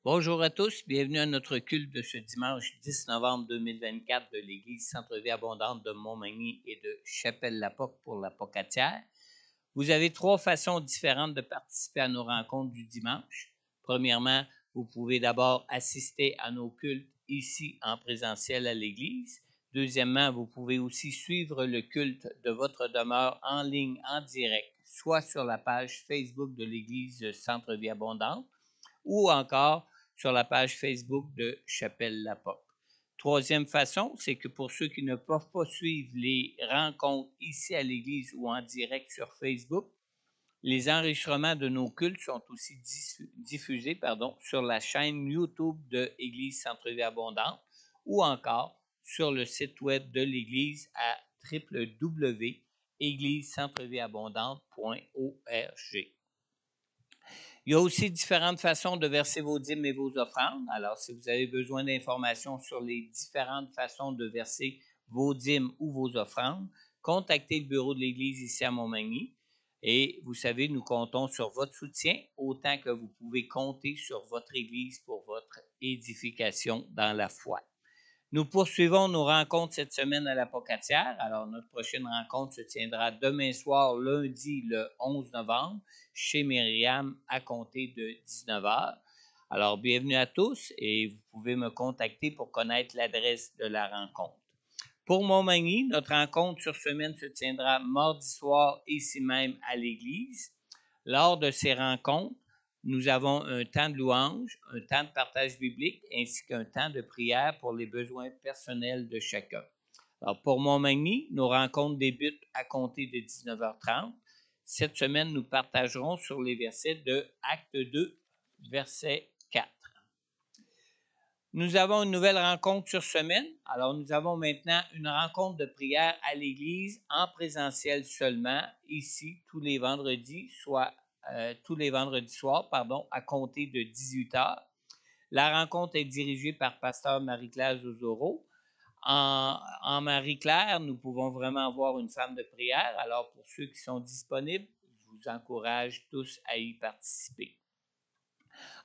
Bonjour à tous, bienvenue à notre culte de ce dimanche 10 novembre 2024 de l'Église Centre-Vie Abondante de Montmagny et de Chapelle-la-Porte pour la Pocatière. Vous avez trois façons différentes de participer à nos rencontres du dimanche. Premièrement, vous pouvez d'abord assister à nos cultes ici en présentiel à l'Église. Deuxièmement, vous pouvez aussi suivre le culte de votre demeure en ligne en direct, soit sur la page Facebook de l'Église Centre-Vie Abondante ou encore sur la page Facebook de Chapelle-la-Porte. Troisième façon, c'est que pour ceux qui ne peuvent pas suivre les rencontres ici à l'Église ou en direct sur Facebook, les enregistrements de nos cultes sont aussi diffusés sur la chaîne YouTube de Église Centre-Vie Abondante ou encore sur le site web de l'Église à www.églisecentrevieabondante.org. Il y a aussi différentes façons de verser vos dîmes et vos offrandes. Alors, si vous avez besoin d'informations sur les différentes façons de verser vos dîmes ou vos offrandes, contactez le bureau de l'Église ici à Montmagny. Et vous savez, nous comptons sur votre soutien autant que vous pouvez compter sur votre Église pour votre édification dans la foi. Nous poursuivons nos rencontres cette semaine à la Pocatière. Alors, notre prochaine rencontre se tiendra demain soir, lundi, le 11 novembre, chez Myriam, à compter de 19h. Alors, bienvenue à tous et vous pouvez me contacter pour connaître l'adresse de la rencontre. Pour Montmagny, notre rencontre sur semaine se tiendra mardi soir, ici même à l'église. Lors de ces rencontres, nous avons un temps de louange, un temps de partage biblique ainsi qu'un temps de prière pour les besoins personnels de chacun. Alors, pour Montmagny, nos rencontres débutent à compter de 19h30. Cette semaine, nous partagerons sur les versets de Acte 2, verset 4. Nous avons une nouvelle rencontre sur semaine. Alors, nous avons maintenant une rencontre de prière à l'église en présentiel seulement, ici, tous les vendredis, soit tous les vendredis soirs, à compter de 18h. La rencontre est dirigée par pasteur Marie-Claire Zozoro. En Marie-Claire, nous pouvons vraiment avoir une femme de prière. Alors, pour ceux qui sont disponibles, je vous encourage tous à y participer.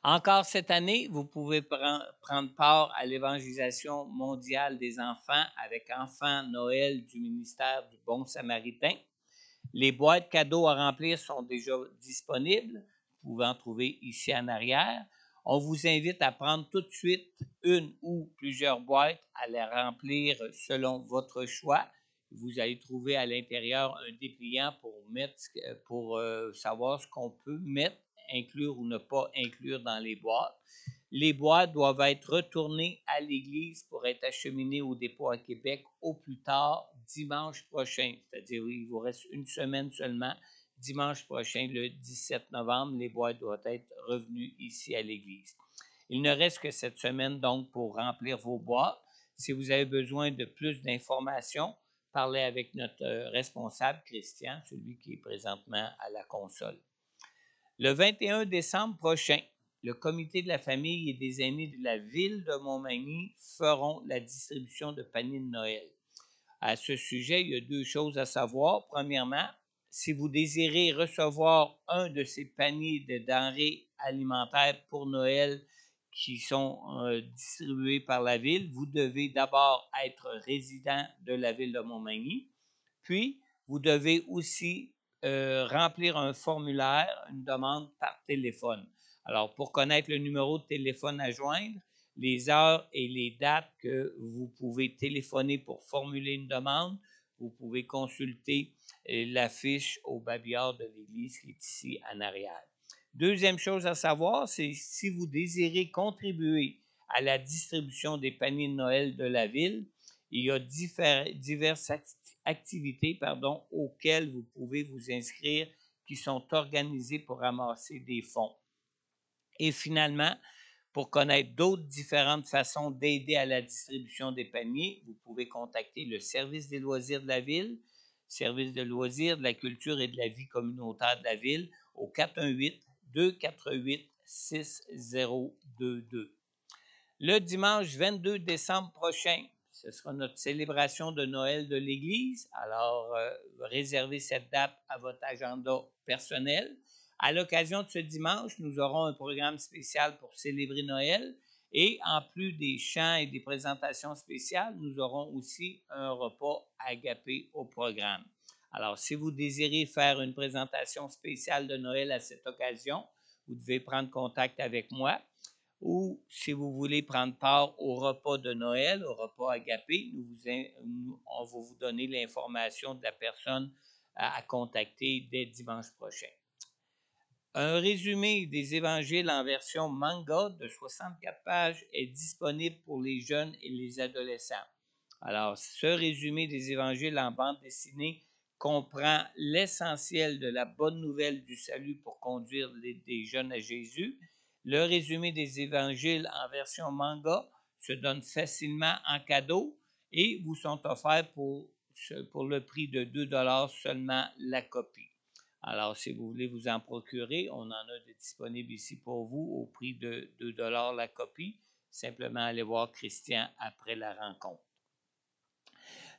Encore cette année, vous pouvez prendre part à l'évangélisation mondiale des enfants avec Enfants Noël du ministère du Bon Samaritain. Les boîtes cadeaux à remplir sont déjà disponibles. Vous pouvez en trouver ici en arrière. On vous invite à prendre tout de suite une ou plusieurs boîtes, à les remplir selon votre choix. Vous allez trouver à l'intérieur un dépliant pour savoir ce qu'on peut mettre, inclure ou ne pas inclure dans les boîtes. Les boîtes doivent être retournées à l'église pour être acheminées au dépôt à Québec au plus tard dimanche prochain. C'est-à-dire, il vous reste une semaine seulement. Dimanche prochain, le 17 novembre, les boîtes doivent être revenues ici à l'église. Il ne reste que cette semaine donc pour remplir vos boîtes. Si vous avez besoin de plus d'informations, parlez avec notre responsable, Christian, celui qui est présentement à la console. Le 21 décembre prochain, le comité de la famille et des aînés de la ville de Montmagny feront la distribution de paniers de Noël. À ce sujet, il y a deux choses à savoir. Premièrement, si vous désirez recevoir un de ces paniers de denrées alimentaires pour Noël qui sont distribués par la ville, vous devez d'abord être résident de la ville de Montmagny, puis vous devez aussi remplir un formulaire, une demande par téléphone. Alors, pour connaître le numéro de téléphone à joindre, les heures et les dates que vous pouvez téléphoner pour formuler une demande, vous pouvez consulter l'affiche au babillard de l'église qui est ici en arrière. Deuxième chose à savoir, c'est si vous désirez contribuer à la distribution des paniers de Noël de la ville, il y a diverses activités auxquelles vous pouvez vous inscrire qui sont organisées pour ramasser des fonds. Et finalement, pour connaître d'autres différentes façons d'aider à la distribution des paniers, vous pouvez contacter le service des loisirs de la ville, service de loisirs, de la culture et de la vie communautaire de la ville au 418-248-6022. Le dimanche 22 décembre prochain, ce sera notre célébration de Noël de l'Église. Alors, réservez cette date à votre agenda personnel. À l'occasion de ce dimanche, nous aurons un programme spécial pour célébrer Noël et en plus des chants et des présentations spéciales, nous aurons aussi un repas agapé au programme. Alors, si vous désirez faire une présentation spéciale de Noël à cette occasion, vous devez prendre contact avec moi. Ou si vous voulez prendre part au repas de Noël, au repas agapé, on va vous donner l'information de la personne à contacter dès dimanche prochain. Un résumé des évangiles en version manga de 64 pages est disponible pour les jeunes et les adolescents. Alors, ce résumé des évangiles en bande dessinée comprend l'essentiel de la bonne nouvelle du salut pour conduire des jeunes à Jésus. Le résumé des évangiles en version manga se donne facilement en cadeau et vous sont offerts pour le prix de 2 $ seulement la copie. Alors, si vous voulez vous en procurer, on en a de disponibles ici pour vous au prix de 2 $ la copie. Simplement allez voir Christian après la rencontre.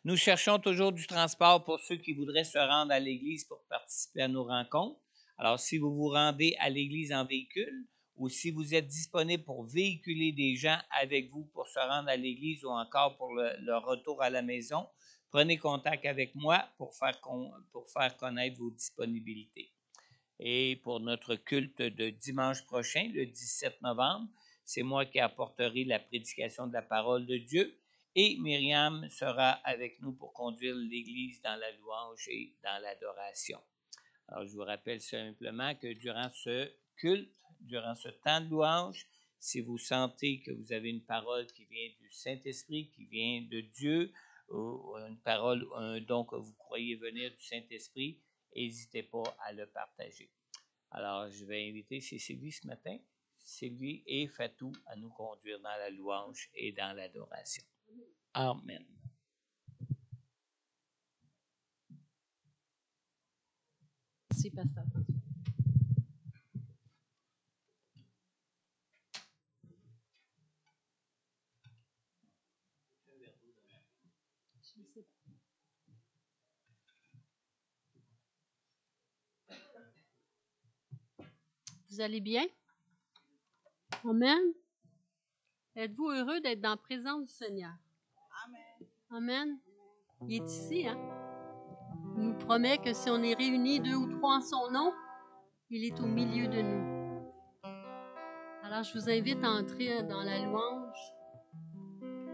Nous cherchons toujours du transport pour ceux qui voudraient se rendre à l'église pour participer à nos rencontres. Alors, si vous vous rendez à l'église en véhicule ou si vous êtes disponible pour véhiculer des gens avec vous pour se rendre à l'église ou encore pour le retour à la maison, prenez contact avec moi pour faire connaître vos disponibilités. Et pour notre culte de dimanche prochain, le 17 novembre, c'est moi qui apporterai la prédication de la parole de Dieu et Myriam sera avec nous pour conduire l'Église dans la louange et dans l'adoration. Alors, je vous rappelle simplement que durant ce culte, durant ce temps de louange, si vous sentez que vous avez une parole qui vient du Saint-Esprit, qui vient de Dieu, ou une parole, un don que vous croyez venir du Saint-Esprit, n'hésitez pas à le partager. Alors, je vais inviter Sylvie ce matin, Sylvie et Fatou à nous conduire dans la louange et dans l'adoration. Amen. Merci, Pasteur. Vous allez bien? Amen. Êtes-vous heureux d'être dans la présence du Seigneur? Amen. Amen. Il est ici, hein? Il nous promet que si on est réunis 2 ou 3 en son nom, il est au milieu de nous. Alors, je vous invite à entrer dans la louange,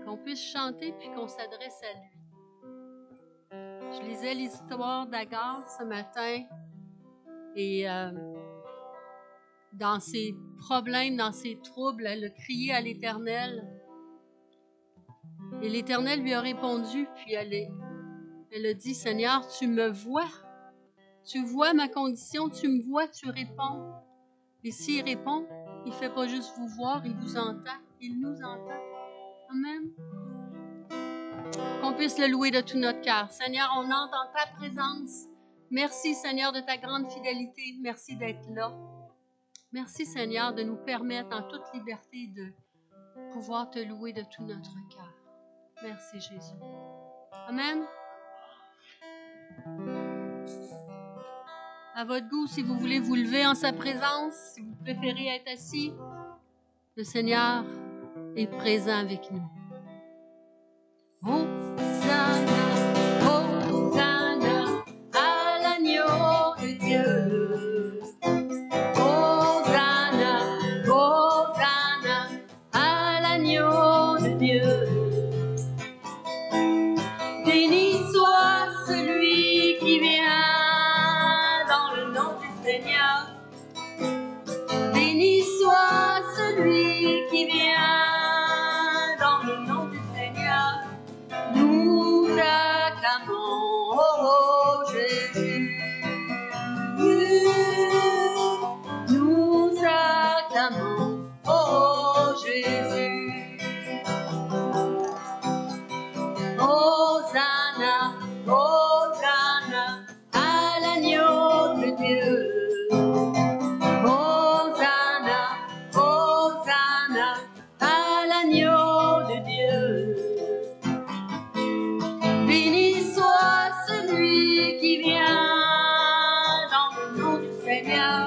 qu'on puisse chanter puis qu'on s'adresse à lui. Je lisais l'histoire d'Agar ce matin et dans ses problèmes, dans ses troubles, elle a crié à l'Éternel. Et l'Éternel lui a répondu, puis elle a dit, Seigneur, tu me vois. Tu vois ma condition, tu me vois, tu réponds. Et s'il répond, il ne fait pas juste vous voir, il vous entend. Il nous entend. Amen. Qu'on puisse le louer de tout notre cœur. Seigneur, on entre en ta présence. Merci, Seigneur, de ta grande fidélité. Merci d'être là. Merci, Seigneur, de nous permettre en toute liberté de pouvoir te louer de tout notre cœur. Merci, Jésus. Amen. À votre goût, si vous voulez vous lever en sa présence, si vous préférez être assis, le Seigneur est présent avec nous. Hosanna, Hosanna, à l'agneau de Dieu. Hosanna, Hosanna, à l'agneau de Dieu. Béni soit celui qui vient dans le nom du Seigneur. Béni soit celui qui vient dans le nom du Seigneur. Nous acclamons, oh Jésus. Nous acclamons, oh Jésus. Hosanna, Hosanna, à l'agneau de Dieu. Hosanna, Hosanna, à l'agneau de Dieu. Béni soit celui qui vient dans le nom du Seigneur.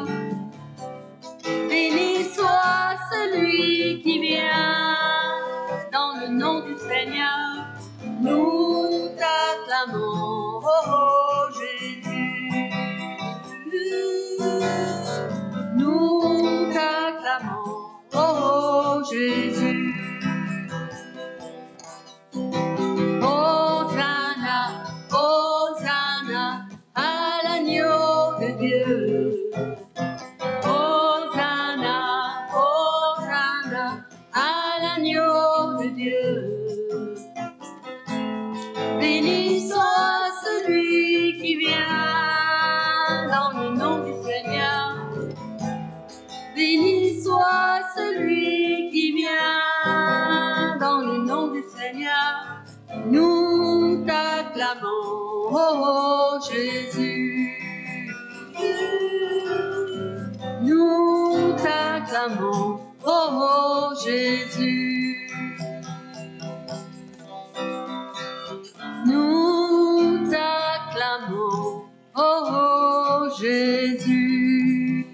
Jésus. Hosanna, Hosanna à l'agneau de Dieu. Hosanna, Hosanna à l'agneau de Dieu. Béni soit celui qui vient dans le nom du Seigneur. Béni soit celui qui vient dans le nom du Seigneur. Nous t'acclamons, oh, oh Jésus. Nous t'acclamons, oh, oh Jésus. Nous t'acclamons, oh, oh Jésus.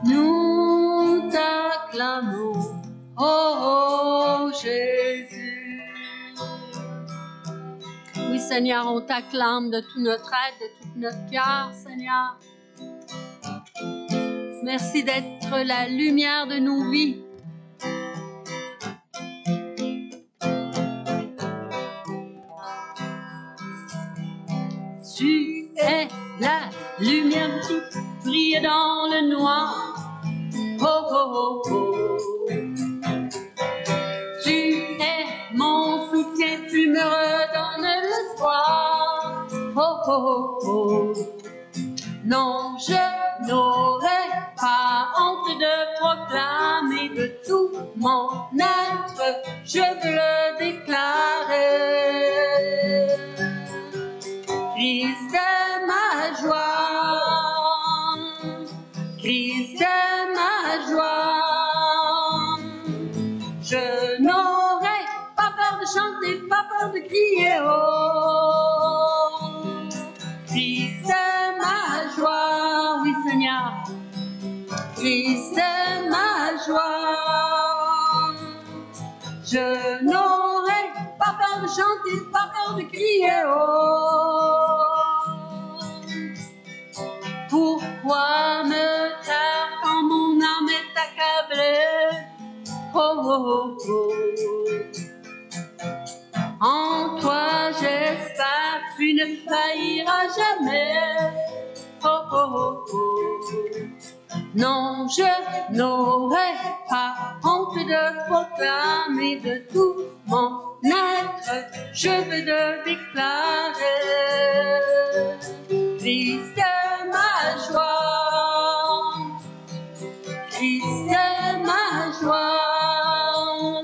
Nous t'acclamons, oh, oh Jésus. Oui, Seigneur, on t'acclame de tout notre être, de tout notre cœur, Seigneur. Merci d'être la lumière de nos vies. Tu es la lumière qui brille dans le noir. Oh, oh, oh, oh. Tu es mon soutien, tu me redonnes l'espoir. Oh, oh, oh. Non, je n'aurai pas honte de proclamer de tout mon être, je veux le déclarer. Christ est ma joie, Christ est ma joie. Je n'aurai pas peur de chanter, pas peur de crier, oh. Christ est ma joie, oui Seigneur. Christ est ma joie. Je n'aurai pas peur de chanter, pas peur de crier, oh. Pourquoi me taire quand mon âme est accablée? Oh, oh, oh, oh. En toi j'espère, tu ne failliras jamais. Oh, oh, oh, oh. Non, je n'aurai pas honte de proclamer de tout mon être, je veux le déclarer. Christ est ma joie, Christ est ma joie.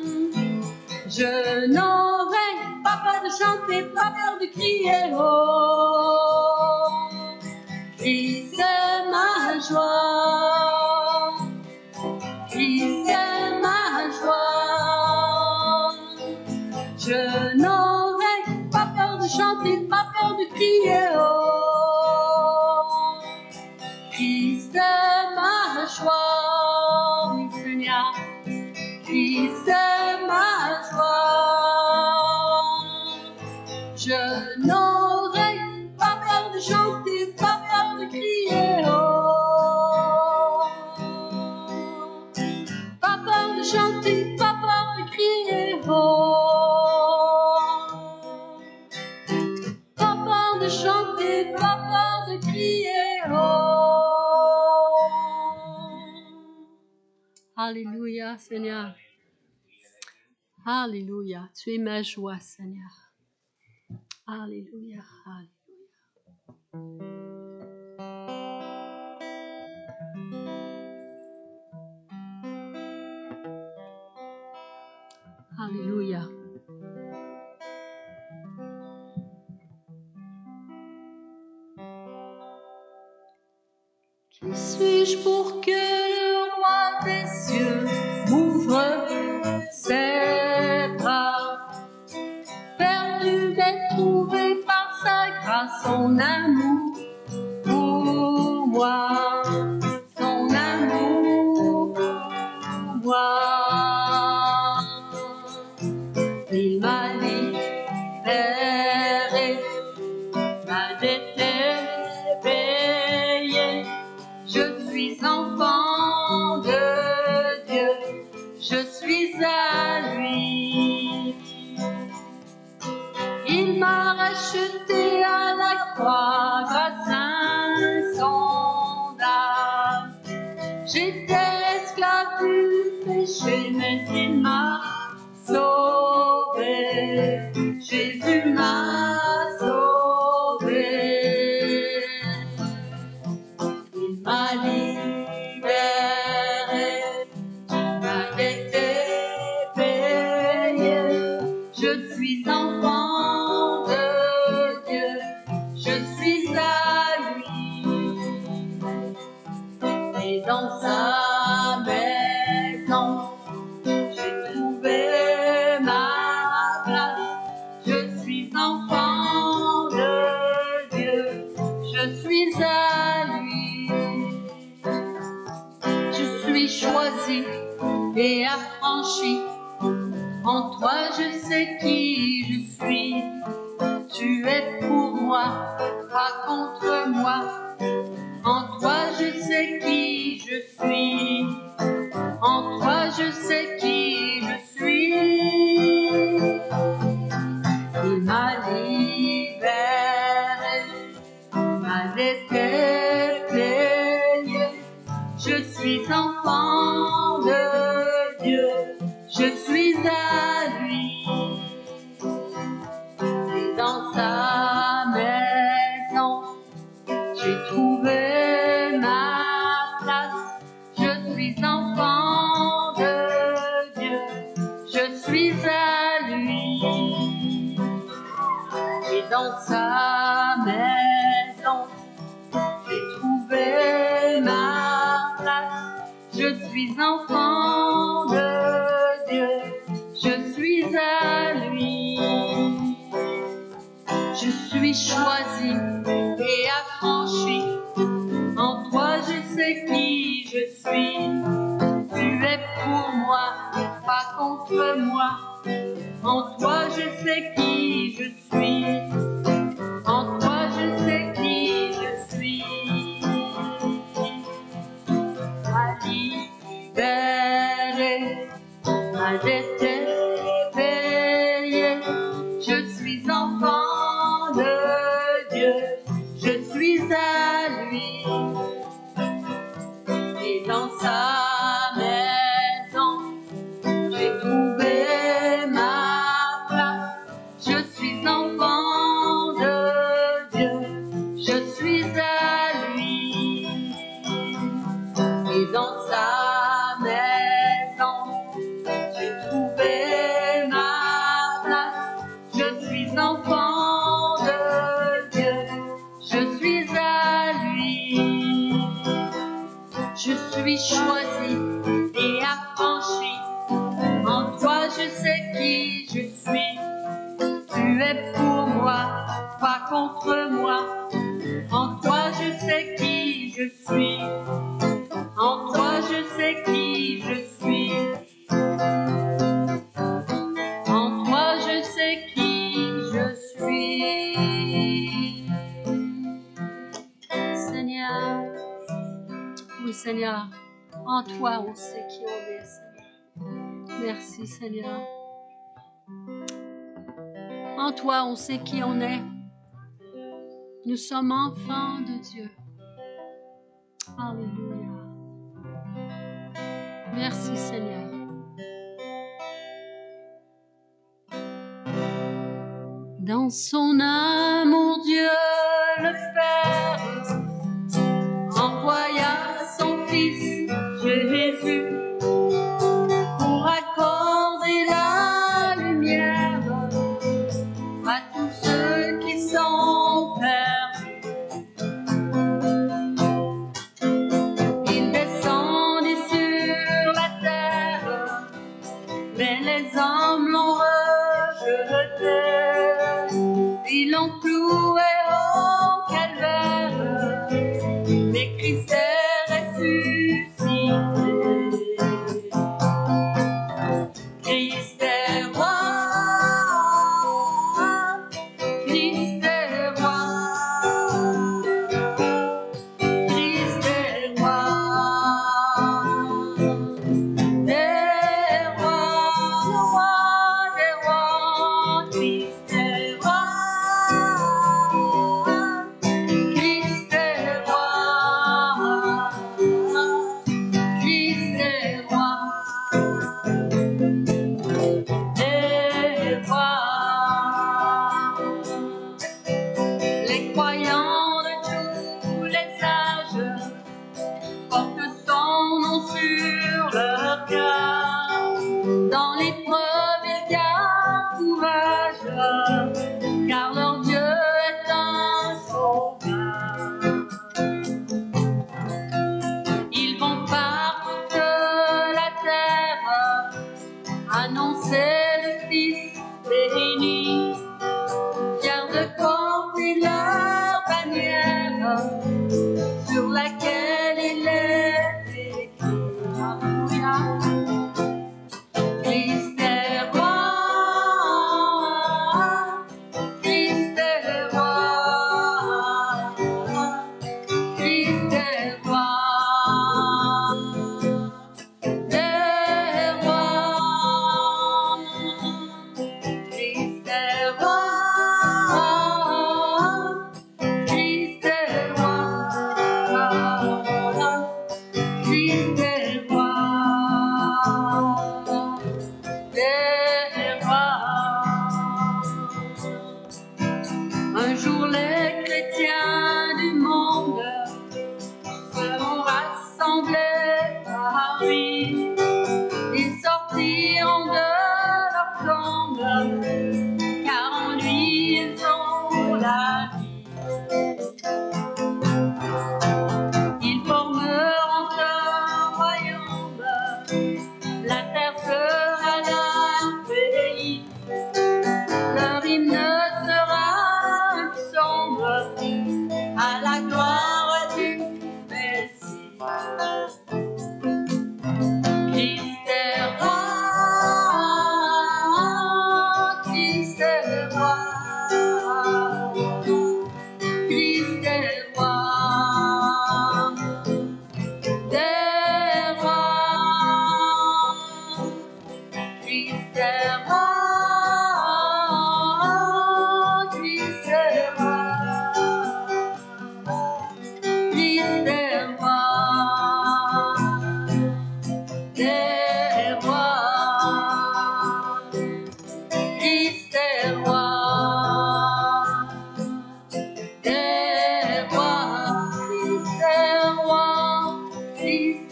Je n'aurai pas peur de chanter, pas peur de crier, oh. Christ est ma joie, Christ est ma joie. Je n'aurai pas peur de chanter, pas peur de crier, oh. Christ est ma joie, oui Seigneur. Christ est ma joie. Je n'aurai pas peur de chanter, pas peur de crier, oh. Pas peur de chanter, pas peur de crier, oh. Pas peur de chanter, pas peur de crier, oh. Alléluia, Seigneur. Alléluia. Tu es ma joie, Seigneur. Alléluia. Alléluia. Alléluia. Qui suis-je pour que le roi des cieux m'ouvre ses bras? Perdu mais trouvé par sa grâce, son amour pour moi, son amour pour moi. Il m'a libéré, ma dette est payée, je suis enfant de Dieu, je suis à lui. Il m'a racheté à la croix grâce insondable. J'étais esclave du péché, mais il m'a sauvé. Jésus m'a sauvé. Il m'a libéré, ma dette est payée. Je suis enfant de Dieu, je suis à lui. Et dans sa maison, j'ai trouvé ma place. Je suis enfant de Dieu, je suis à lui. Je suis choisi et affranchi. En toi je sais qui je suis. Tu es pour moi, pas contre moi. En toi je sais qui je suis. En toi je sais qui je suis. Il m'a libéré, ma dette est payée. Je suis enfant de Dieu, je suis à lui. Et dans sa maison, j'ai trouvé ma place. Je suis enfant de Dieu, je suis à lui. Et dans sa maison, j'ai trouvé ma place. Je suis enfant de Dieu, je suis à lui. Je suis choisi et affranchi. En toi je sais qui je suis. Tu es pour moi, pas contre moi. En toi je sais qui je suis. En toi je sais qui je suis. Ma libéré, ma dette est payée. Je suis enfant de Dieu, je suis à lui. Et dans sa maison, j'ai trouvé ma place. Je suis enfant de Dieu, je suis à lui. Et dans sa maison, j'ai trouvé ma place. Je suis enfant de Dieu, je suis à lui. Je suis choisi et affranchi. En toi je sais qui je suis. Tu es pour moi, pas contre moi. En toi je sais qui je suis. En toi je sais qui je suis. En toi je sais qui je suis. Seigneur, oui Seigneur, en toi on sait qui on est, Seigneur. Merci Seigneur. En toi on sait qui on est. Nous sommes enfants de Dieu. Alléluia. Merci Seigneur. Dans son amour, Dieu le Père envoya son Fils Jésus pour accorder la lumière à tous ceux qui sont perdus. Il descendit sur la terre, mais les hommes l'ont rejeté. Ils l'ont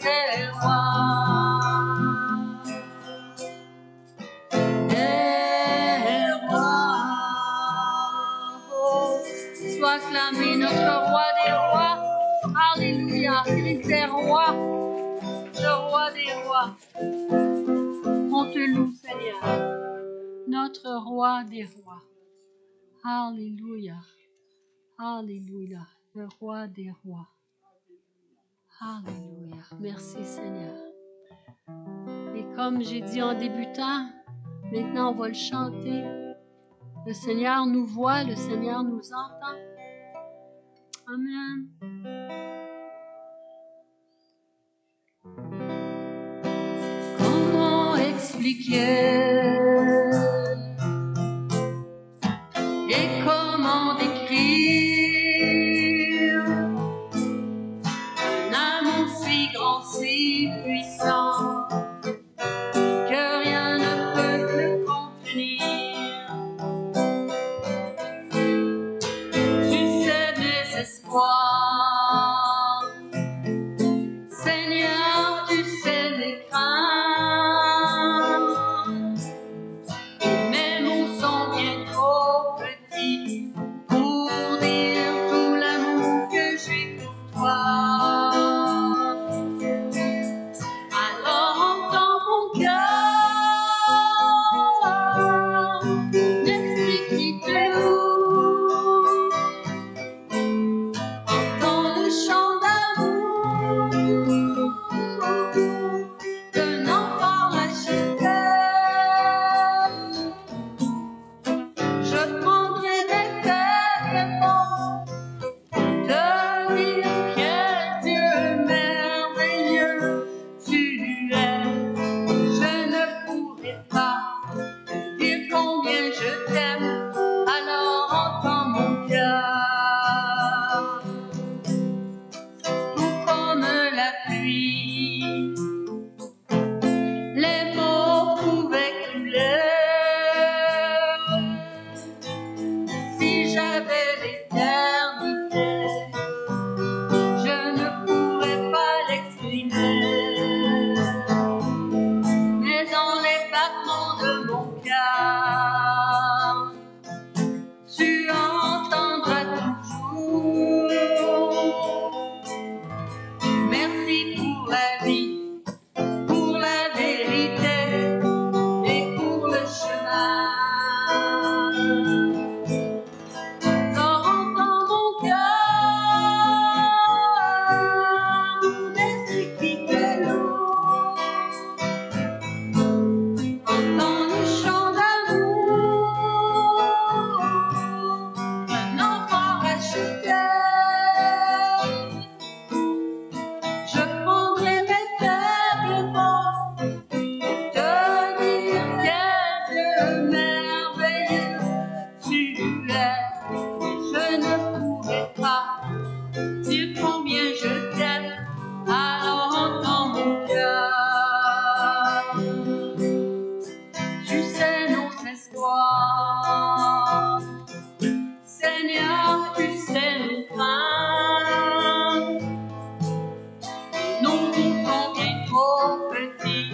des rois. Des rois. Oh, soit acclamé notre roi des rois. Alléluia, Christ est roi, le roi des rois. On te loue, Seigneur, notre roi des rois. Alléluia, alléluia, le roi des rois. Alléluia, merci Seigneur. Et comme j'ai dit en débutant, maintenant on va le chanter. Le Seigneur nous voit, le Seigneur nous entend. Amen. Comment expliquer et comment décrire un amour si grand, si puissant que rien ne peut le contenir. Tu sais mes espoirs, Seigneur, tu sais mes craintes. Mes mots sont bien trop petits pour dire tout l'amour que j'ai pour toi. Alors entends mon cœur, m'explique qui t'es où. Entends le chant d'amour d'un enfant racheté. Je prendrai mes faibles mots te dire quel Dieu merveilleux tu es. Je ne pourrai pas dire combien je t'aime, alors entends mon cœur. Tout comme la pluie, les mots pouvaient couler. Si j'avais l'éternité, je ne pourrais pas l'exprimer. Mais dans les battements de mon cœur, tu entendras toujours. Merci pour la vie, pour la vérité et pour le chemin. Alors entends mon cœur, m'explique qui t'es lourd. Entends le chant d'amour d'un enfant racheté. Je prendrai mes faibles mots te dire quel Dieu merveilleux tu es. Je ne pourrai pas dire combien je t'aime, alors entends mon cœur. Tu sais nos espoirs, Seigneur, tu sais nos craintes. Nos mots sont bien trop petits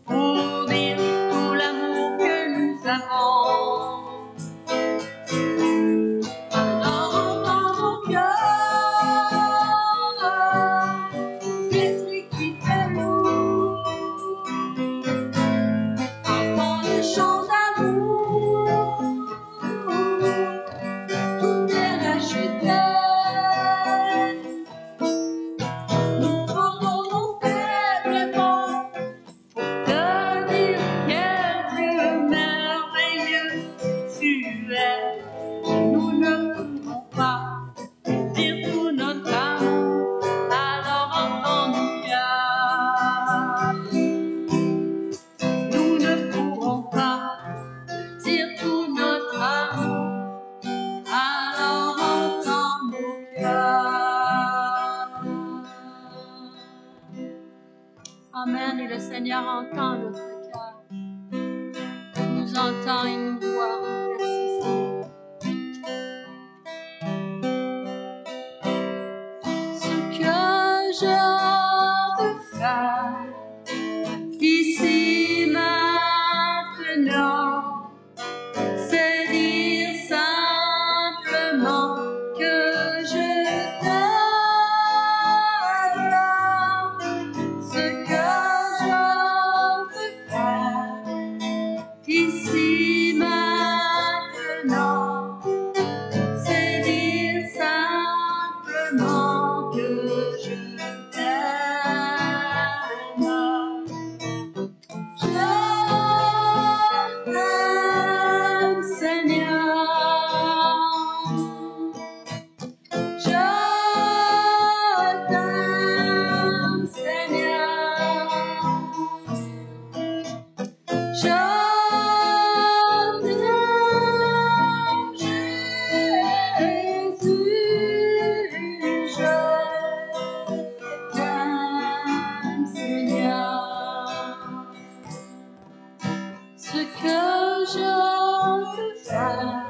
pour dire tout l'amour que nous avons. Alors entends mon cœur, m'explique qui t'es lourd. Entends le chant d'amour, tout est racheté. Nous prenons nos faibles mots te dire quel Dieu merveilleux tu es. Nous ne pouvons pas dire tout notre amour, alors entends mon cœur. Nous ne pourrons pas dire tout notre amour, alors entends mon cœur. Amen. Et le Seigneur entend notre cœur. Il nous entend et nous voit. Merci Seigneur. Ce que je veux faire faire ici maintenant, c'est dire simplement que je t'aime. Ce que je veux faire ici maintenant, c'est dire simplement que je t'aime. Je t'aime, Seigneur. Je t'aime, Seigneur. Je t'aime, Jésus. Je t'aime, Seigneur. Ce que je veux faire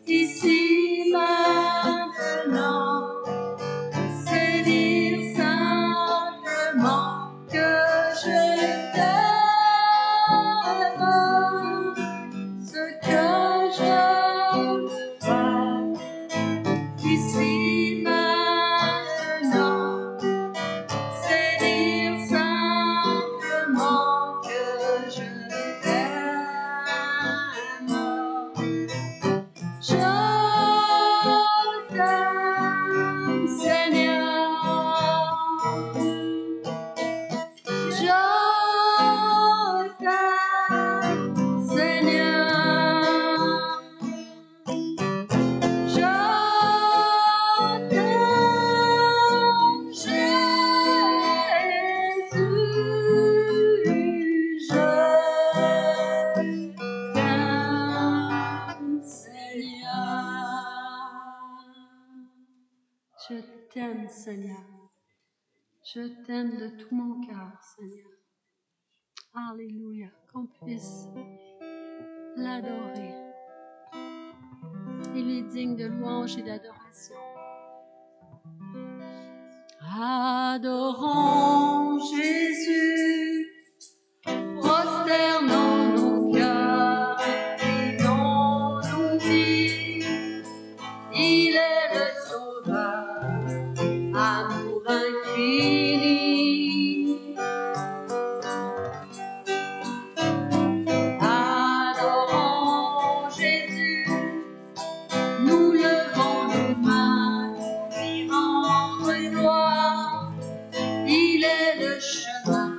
ici maintenant, c'est dire simplement que je t'aime. Ce que je veux faire ici maintenant, c'est dire simplement que je t'aime. Je t'aime, Seigneur. Je t'aime, Seigneur. Je t'aime, Jésus. Je t'aime, Seigneur. Je t'aime, Seigneur. Je t'aime de tout mon cœur, Seigneur. Alléluia. Qu'on puisse l'adorer. Il est digne de louange et d'adoration. Adorons Jésus, prosternons nos cœurs, inclinons nos vies. Il est le Sauveur, amour infini. Adorons Jésus, nous levons nos mains pour lui rendre gloire. Il est le chemin,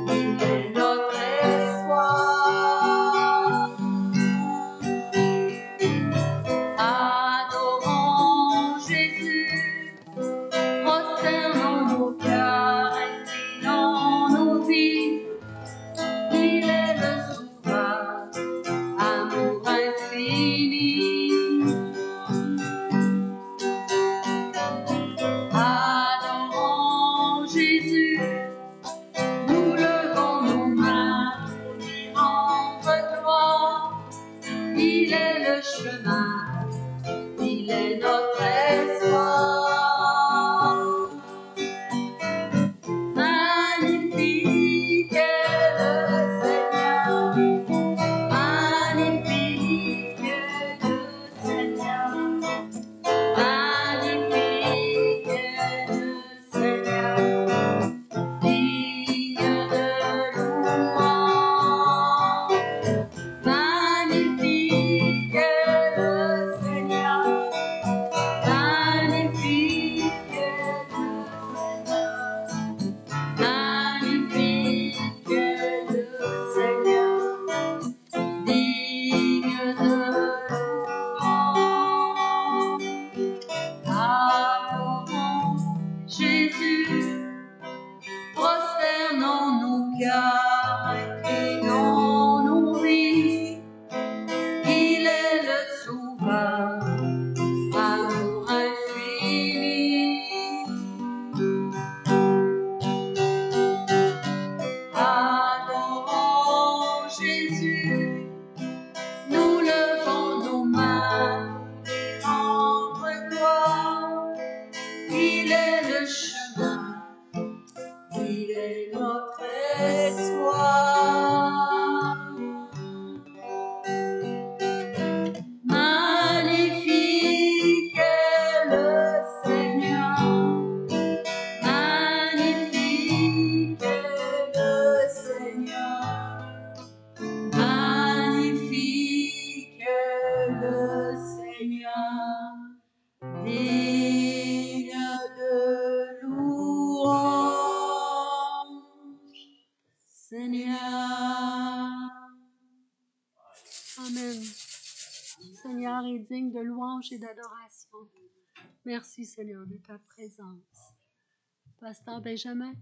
il est notre espoir. Adorons Jésus, prosternons nos cœurs, inclinons nos vies. Il est le Sauveur, amour infini. Adorons Jésus, nous levons nos mains pour lui rendre gloire. Il est le chemin, il est notre espoir. Magnifique est le Seigneur, magnifique est le Seigneur, magnifique est le Seigneur, digne de louange. Magnifique est le Seigneur, magnifique est le Seigneur, magnifique est le Seigneur, digne de louange. Adorons Jésus, prosternons nos cœurs, inclinons nos vies. Il est le Sauveur, amour infini. Adorons Jésus, nous levons nos mains pour lui rendre gloire. Il est le chemin, il est notre espoir. Magnifique est le Seigneur, magnifique est le Seigneur, magnifique est le Seigneur, digne de louange, Seigneur. Amen. Seigneur est digne de louange et d'adoration. Merci, Seigneur, de ta présence. Pasteur Benjamin.